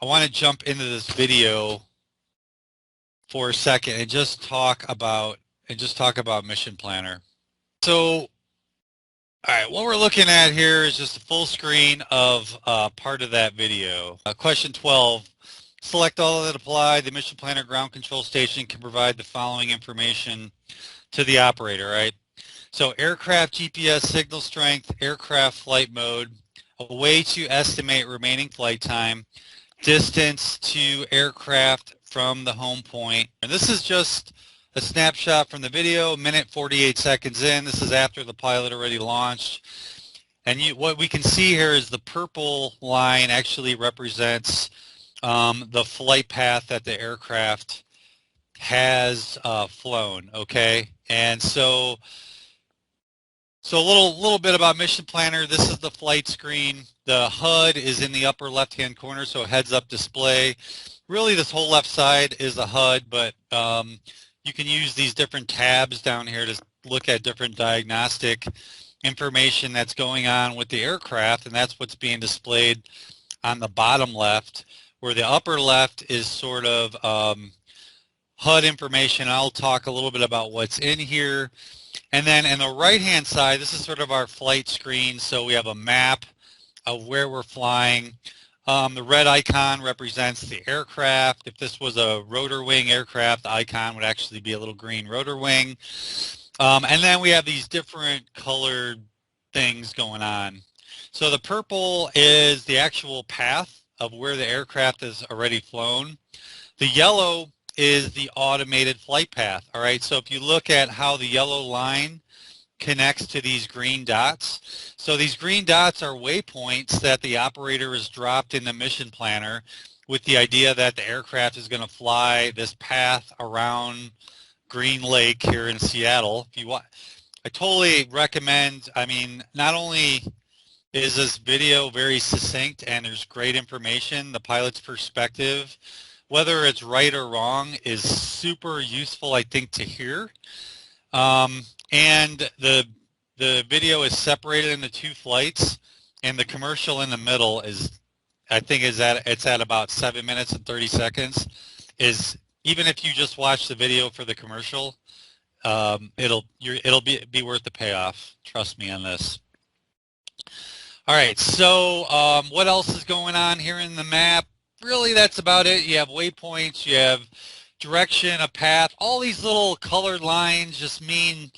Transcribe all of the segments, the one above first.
I want to jump into this video for a second and just talk about Mission Planner. So, all right, what we're looking at here is just a full screen of part of that video. Question 12. Select all that apply. The Mission Planner ground control station can provide the following information to the operator, right? So aircraft GPS signal strength, aircraft flight mode, a way to estimate remaining flight time, distance to aircraft from the home point. And this is just a snapshot from the video, minute 48 seconds in. This is after the pilot already launched. And what we can see here is the purple line actually represents the flight path that the aircraft has flown, okay? And so a little bit about Mission Planner. This is the flight screen. The HUD is in the upper left-hand corner, so heads-up display. Really, this whole left side is a HUD, but you can use these different tabs down here to look at different diagnostic information that's going on with the aircraft, and that's what's being displayed on the bottom left, where the upper left is sort of HUD information. I'll talk a little bit about what's in here. And then in the right-hand side, this is sort of our flight screen. So we have a map of where we're flying. The red icon represents the aircraft. If this was a rotor wing aircraft, the icon would actually be a little green rotor wing. And then we have these different colored things going on. So the purple is the actual path of where the aircraft has already flown. The yellow is the automated flight path. All right, so if you look at how the yellow line connects to these green dots, so these green dots are waypoints that the operator has dropped in the Mission Planner with the idea that the aircraft is going to fly this path around Green Lake here in Seattle. If you want, I totally recommend, I mean, not only is this video very succinct and there's great information, the pilot's perspective, whether it's right or wrong, is super useful, I think, to hear. And the video is separated into two flights, and the commercial in the middle is, I think, it's at about 7 minutes and 30 seconds. Even if you just watch the video for the commercial, it'll be worth the payoff. Trust me on this. All right, so what else is going on here in the map? Really, that's about it. You have waypoints, you have direction, a path. All these little colored lines just mean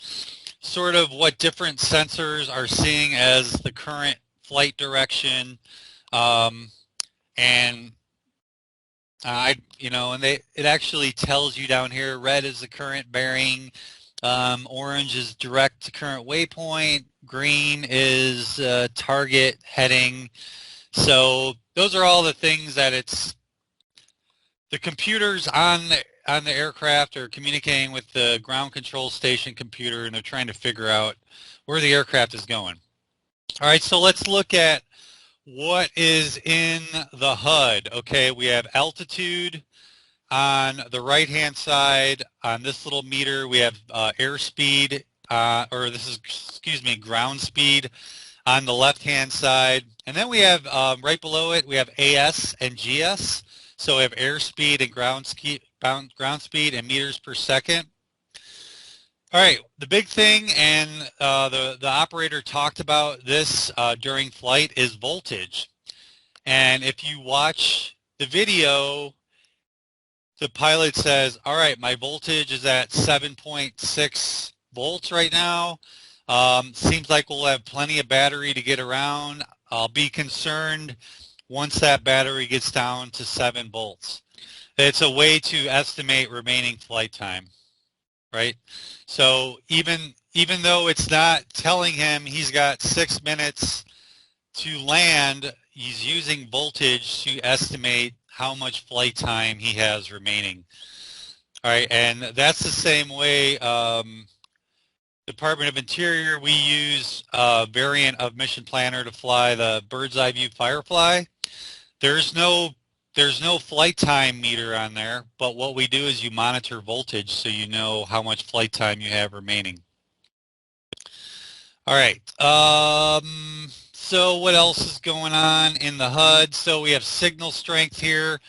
sort of what different sensors are seeing as the current flight direction. And it actually tells you down here, red is the current bearing, orange is direct to current waypoint, green is target heading. So those are all the things that the computers on the aircraft are communicating with the ground control station computer, and they're trying to figure out where the aircraft is going. All right, so let's look at what is in the HUD. Okay, we have altitude on the right-hand side. On this little meter, we have airspeed, ground speed on the left-hand side. And then we have, right below it, we have AS and GS. So we have airspeed and ground speed and meters per second. All right, the big thing, and the operator talked about this during flight, is voltage. And if you watch the video, the pilot says, all right, my voltage is at 7.6 volts right now. Seems like we'll have plenty of battery to get around. I'll be concerned once that battery gets down to 7 volts. It's a way to estimate remaining flight time, right? So even though it's not telling him he's got 6 minutes to land, he's using voltage to estimate how much flight time he has remaining. All right, and that's the same way Department of Interior, we use a variant of Mission Planner to fly the bird's eye view Firefly. There's no flight time meter on there, but what we do is you monitor voltage so you know how much flight time you have remaining. All right, So what else is going on in the HUD? So we have signal strength here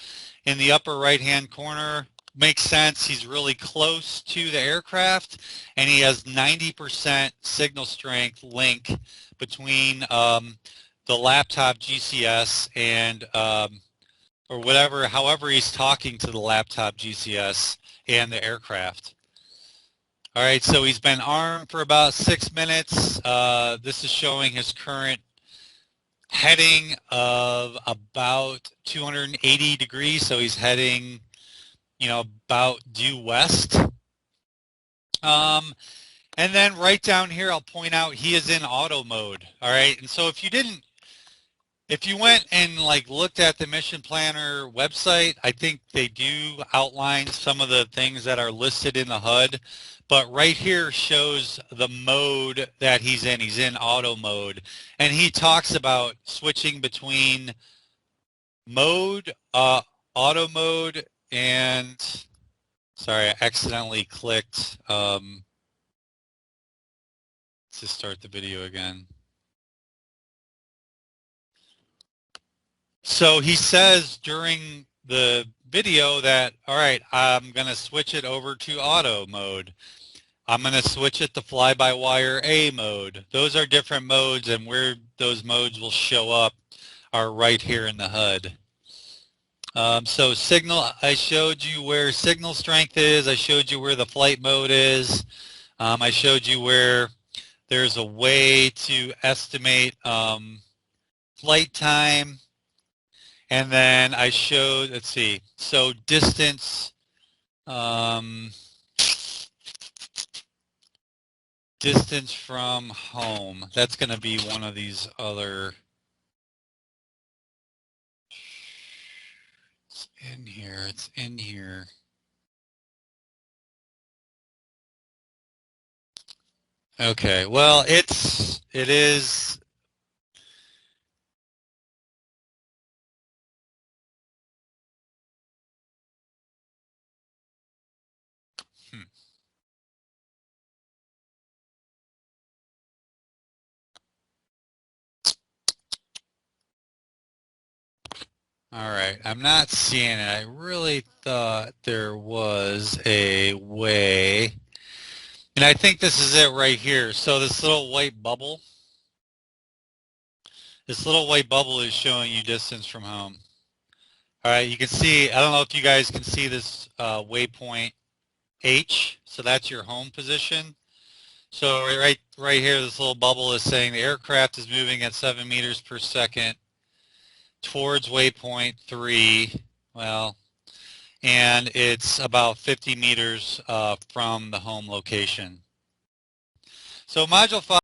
in the upper right-hand corner. Makes sense. He's really close to the aircraft, and he has 90% signal strength link between the laptop GCS and or whatever, however he's talking to the laptop GCS and the aircraft. All right, so he's been armed for about 6 minutes. This is showing his current heading of about 280 degrees, so he's heading, you know, about due west. And then right down here, I'll point out he is in auto mode. All right, and so if you went and like looked at the Mission Planner website, I think they do outline some of the things that are listed in the HUD, but right here shows the mode that he's in. He's in auto mode, and he talks about switching between mode, auto mode, and sorry, I accidentally clicked. Let's just start the video again. So he says during the video that, all right, I'm going to switch it over to auto mode. I'm going to switch it to fly-by-wire A mode. Those are different modes, and where those modes will show up are right here in the HUD. So signal, I showed you where signal strength is. I showed you where the flight mode is. I showed you where there's a way to estimate flight time. And then I showed, let's see, so distance, distance from home. That's going to be one of these other, it's in here, it's in here. Okay, well, it is, All right, I'm not seeing it. I really thought there was a way, and I think this is it right here. So this little white bubble is showing you distance from home. All right, you can see, I don't know if you guys can see this waypoint H, so that's your home position. So right here, this little bubble is saying the aircraft is moving at 7 meters per second towards waypoint 3, well, and it's about 50 meters from the home location. So module 5